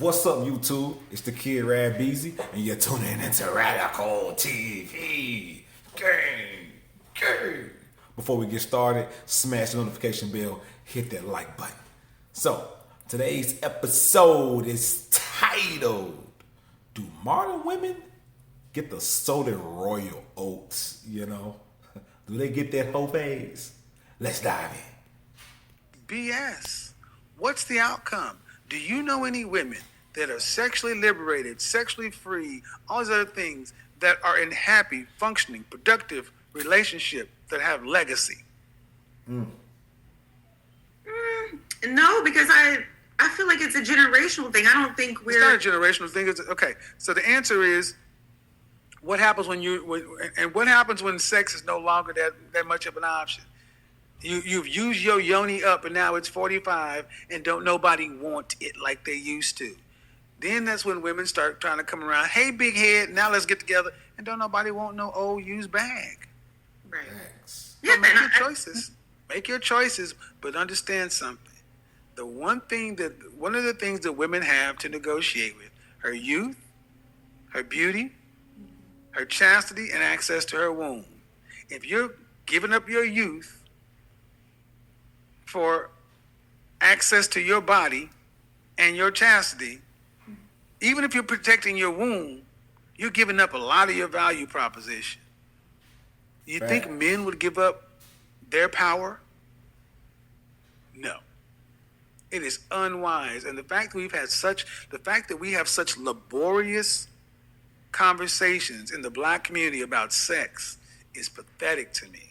What's up, YouTube? It's the kid RADbeezy, and you're tuning into Radical TV. Gang. Before we get started, smash the notification bell, hit that like button. So, today's episode is titled, Do Modern Women Get the Soda Royal Oats? Do they get that whole phase? Let's dive in. BS. What's the outcome? Do you know any women that are sexually liberated, sexually free, all these other things that are in happy, functioning, productive relationship that have legacy? No, because I feel like it's a generational thing. I don't think we're... It's not a generational thing. Okay, so the answer is, what happens what happens when sex is no longer that much of an option? You've used your yoni up and now it's 45 and don't nobody want it like they used to. Then that's when women start trying to come around. Hey, big head, now let's get together. And don't nobody want no old used bag. Right. Thanks. So make your choices. Make your choices, but understand something. One of the things that women have to negotiate with, her youth, her beauty, her chastity, and access to her womb. If you're giving up your youth for access to your body and your chastity, even if you're protecting your womb, you're giving up a lot of your value proposition. You think men would give up their power? No. It is unwise. And the fact that we have such laborious conversations in the black community about sex is pathetic to me.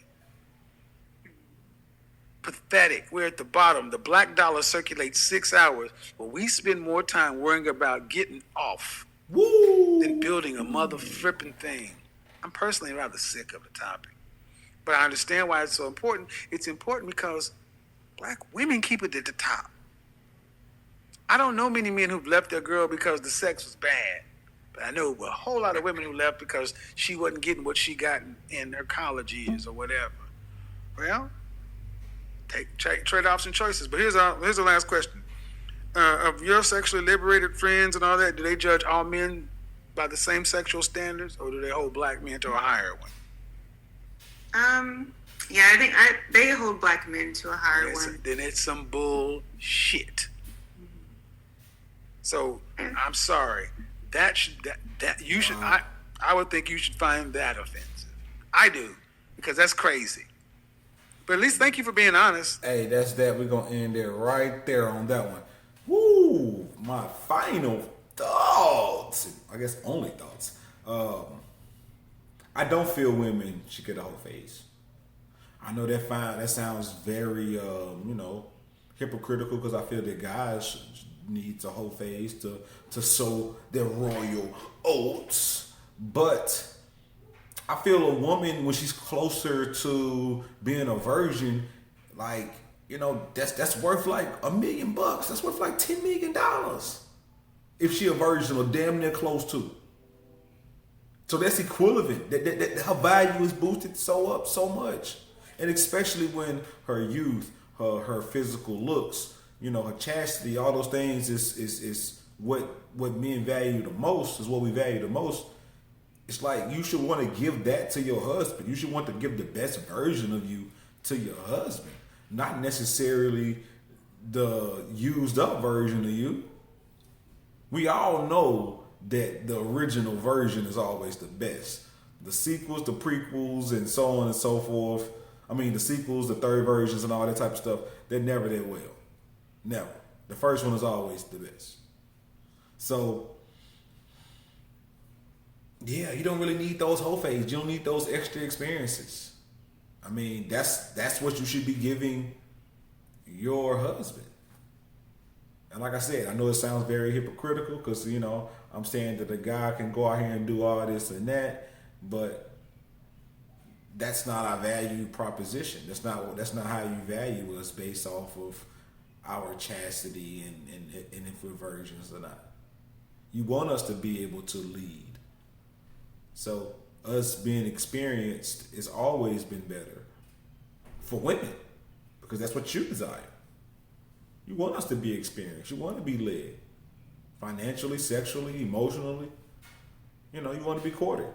Pathetic. We're at the bottom. The black dollar circulates 6 hours, but we spend more time worrying about getting off than building a mother fripping thing. I'm personally rather sick of the topic, but I understand why it's so important. It's important because black women keep it at the top. I don't know many men who've left their girl because the sex was bad, but I know a whole lot of women who left because she wasn't getting what she got in her college years or whatever. Well, take trade-offs and choices. But here's the last question. Of your sexually liberated friends and all that, do they judge all men by the same sexual standards, or do they hold black men to a higher one? Yeah, I think they hold black men to a higher one. Then it's some bullshit. So I'm sorry. I would think you should find that offensive. I do, because that's crazy. But at least thank you for being honest. Hey, that's that. We're going to end it right there on that one. Woo! My final thoughts. I guess only thoughts. I don't feel women should get a whole face. I know that sounds very, hypocritical, because I feel that guys need a whole face to sow their royal oats. But I feel a woman, when she's closer to being a virgin, that's worth like $1 million. That's worth like $10 million if she a virgin, or damn near close to. So that's equivalent. That her value is boosted so much, and especially when her youth, her physical looks, her chastity, all those things is what men value the most. Is what we value the most. It's like you should want to give that to your husband. You should want to give the best version of you to your husband, not necessarily the used up version of you. We all know that the original version is always the best. The sequels, the prequels, and so on and so forth. I mean, the sequels, the third versions, and all that type of stuff, they're never that well. Never. The first one is always the best. So, yeah, you don't really need those whole phase. You don't need those extra experiences. I mean, that's what you should be giving your husband. And like I said, I know it sounds very hypocritical, because I'm saying that the guy can go out here and do all this and that, but that's not our value proposition. That's not how you value us, based off of our chastity and if we're virgins or not. You want us to be able to lead. So us being experienced has always been better for women, because that's what you desire. You want us to be experienced. You want to be led. financially, sexually, emotionally. You know, you want to be courted.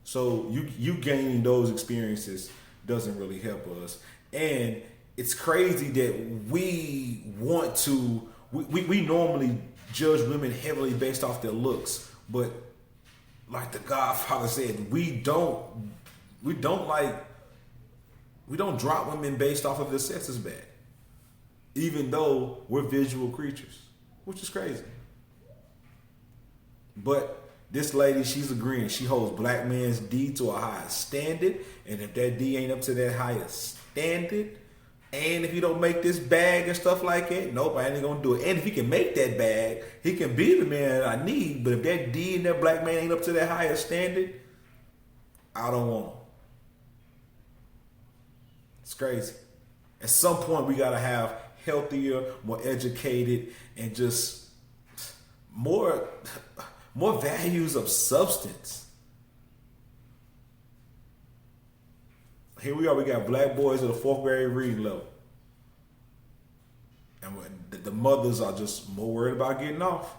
So you gaining those experiences doesn't really help us. And it's crazy that we want to, we normally judge women heavily based off their looks. But like the Godfather said, we don't drop women based off of their sex is bad. Even though we're visual creatures, which is crazy. But this lady, she's agreeing. She holds black man's D to a higher standard. And if that D ain't up to that higher standard, and if you don't make this bag and stuff like that, nope, I ain't gonna do it. And if he can make that bag, he can be the man I need. But if that D and that black man ain't up to that higher standard, I don't want him. It's crazy. At some point, we gotta have healthier, more educated, and just more values of substance. Here we are. We got black boys at the 4th grade reading level, and the mothers are just more worried about getting off.